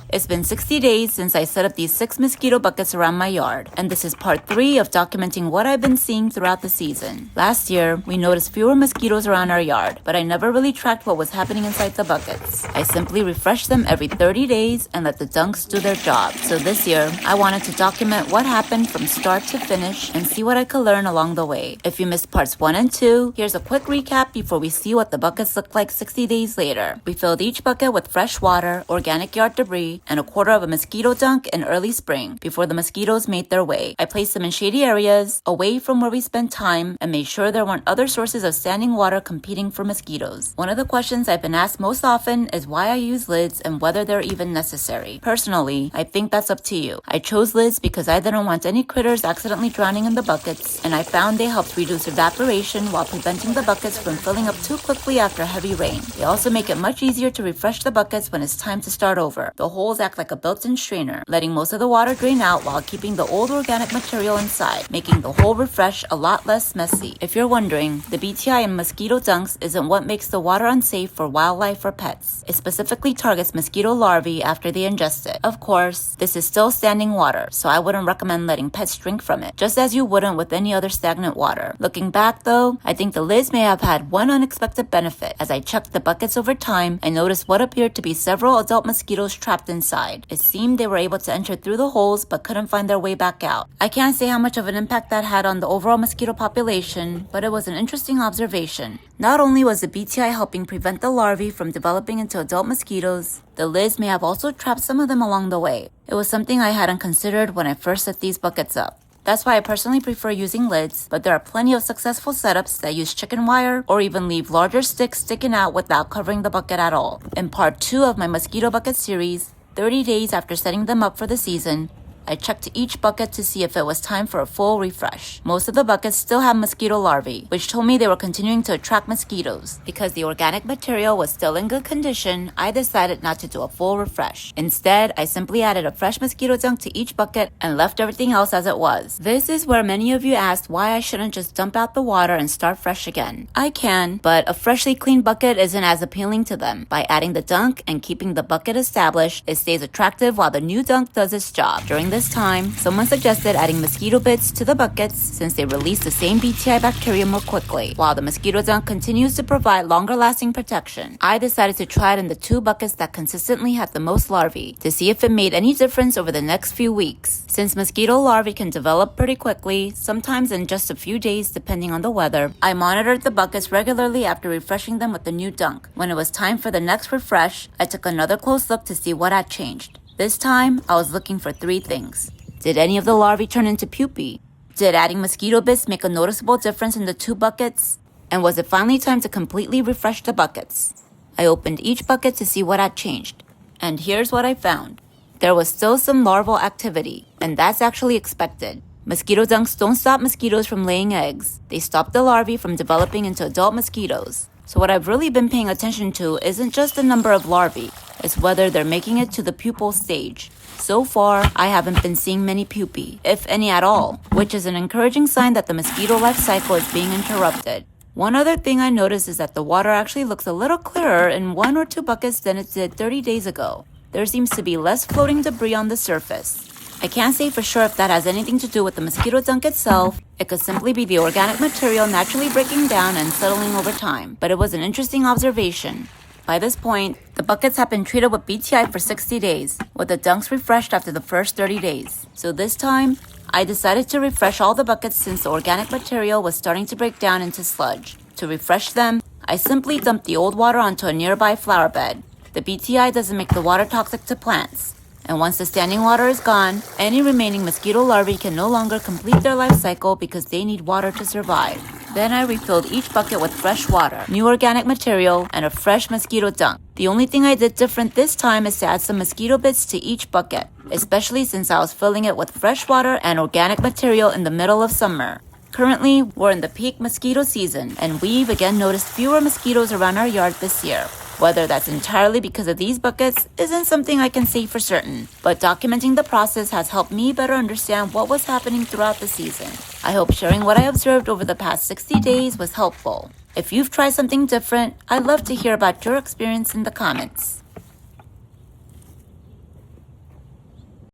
It's been 60 days since I set up these 6 mosquito buckets around my yard, and this is part 3 of documenting what I've been seeing throughout the season. Last year, we noticed fewer mosquitoes around our yard, but I never really tracked what was happening inside the buckets. I simply refreshed them every 30 days and let the dunks do their job. So this year, I wanted to document what happened from start to finish and see what I could learn along the way. If you missed parts 1 and 2, here's a quick recap before we see what the buckets look like 60 days later. We filled each bucket with fresh water, organic yard debris, and a quarter of a mosquito dunk in early spring before the mosquitoes made their way. I placed them in shady areas, away from where we spent time, and made sure there weren't other sources of standing water competing for mosquitoes. One of the questions I've been asked most often is why I use lids and whether they're even necessary. Personally, I think that's up to you. I chose lids because I didn't want any critters accidentally drowning in the buckets, and I found they helped reduce evaporation while preventing the buckets from filling up too quickly after heavy rain. They also make it much easier to refresh the buckets when it's time to start over. The holes act like a built-in strainer, letting most of the water drain out while keeping the old organic material inside, making the whole refresh a lot less messy. If you're wondering, the BTI in Mosquito Dunks isn't what makes the water unsafe for wildlife or pets. It specifically targets mosquito larvae after they ingest it. Of course, this is still standing water, so I wouldn't recommend letting pets drink from it, just as you wouldn't with any other stagnant water. Looking back though, I think the lids may have had one unexpected benefit. As I checked the buckets over time, I noticed what appeared to be several adult mosquitoes trapped inside. It seemed they were able to enter through the holes but couldn't find their way back out. I can't say how much of an impact that had on the overall mosquito population, but it was an interesting observation. Not only was the BTI helping prevent the larvae from developing into adult mosquitoes, the lids may have also trapped some of them along the way. It was something I hadn't considered when I first set these buckets up. That's why I personally prefer using lids, but there are plenty of successful setups that use chicken wire or even leave larger sticks sticking out without covering the bucket at all. In part 2 of my mosquito bucket series, 30 days after setting them up for the season, I checked each bucket to see if it was time for a full refresh. Most of the buckets still had mosquito larvae, which told me they were continuing to attract mosquitoes. Because the organic material was still in good condition, I decided not to do a full refresh. Instead, I simply added a fresh mosquito dunk to each bucket and left everything else as it was. This is where many of you asked why I shouldn't just dump out the water and start fresh again. I can, but a freshly cleaned bucket isn't as appealing to them. By adding the dunk and keeping the bucket established, it stays attractive while the new dunk does its job. During this time, someone suggested adding mosquito bits to the buckets since they release the same BTI bacteria more quickly, while the mosquito dunk continues to provide longer-lasting protection. I decided to try it in the 2 buckets that consistently had the most larvae to see if it made any difference over the next few weeks. Since mosquito larvae can develop pretty quickly, sometimes in just a few days depending on the weather, I monitored the buckets regularly after refreshing them with the new dunk. When it was time for the next refresh, I took another close look to see what had changed. This time, I was looking for 3 things. Did any of the larvae turn into pupae? Did adding mosquito bits make a noticeable difference in the 2 buckets? And was it finally time to completely refresh the buckets? I opened each bucket to see what had changed. And here's what I found. There was still some larval activity, and that's actually expected. Mosquito dunks don't stop mosquitoes from laying eggs. They stop the larvae from developing into adult mosquitoes. So what I've really been paying attention to isn't just the number of larvae, it's whether they're making it to the pupal stage. So far, I haven't been seeing many pupae, if any at all, which is an encouraging sign that the mosquito life cycle is being interrupted. One other thing I noticed is that the water actually looks a little clearer in 1 or 2 buckets than it did 30 days ago. There seems to be less floating debris on the surface. I can't say for sure if that has anything to do with the mosquito dunk itself. It could simply be the organic material naturally breaking down and settling over time, but it was an interesting observation. By this point, the buckets have been treated with BTI for 60 days, with the dunks refreshed after the first 30 days. So this time, I decided to refresh all the buckets since the organic material was starting to break down into sludge. To refresh them, I simply dumped the old water onto a nearby flower bed. The BTI doesn't make the water toxic to plants. And once the standing water is gone, any remaining mosquito larvae can no longer complete their life cycle because they need water to survive. Then I refilled each bucket with fresh water, new organic material, and a fresh mosquito dunk. The only thing I did different this time is to add some mosquito bits to each bucket, especially since I was filling it with fresh water and organic material in the middle of summer. Currently, we're in the peak mosquito season, and we've again noticed fewer mosquitoes around our yard this year. Whether that's entirely because of these buckets isn't something I can say for certain, but documenting the process has helped me better understand what was happening throughout the season. I hope sharing what I observed over the past 60 days was helpful. If you've tried something different, I'd love to hear about your experience in the comments.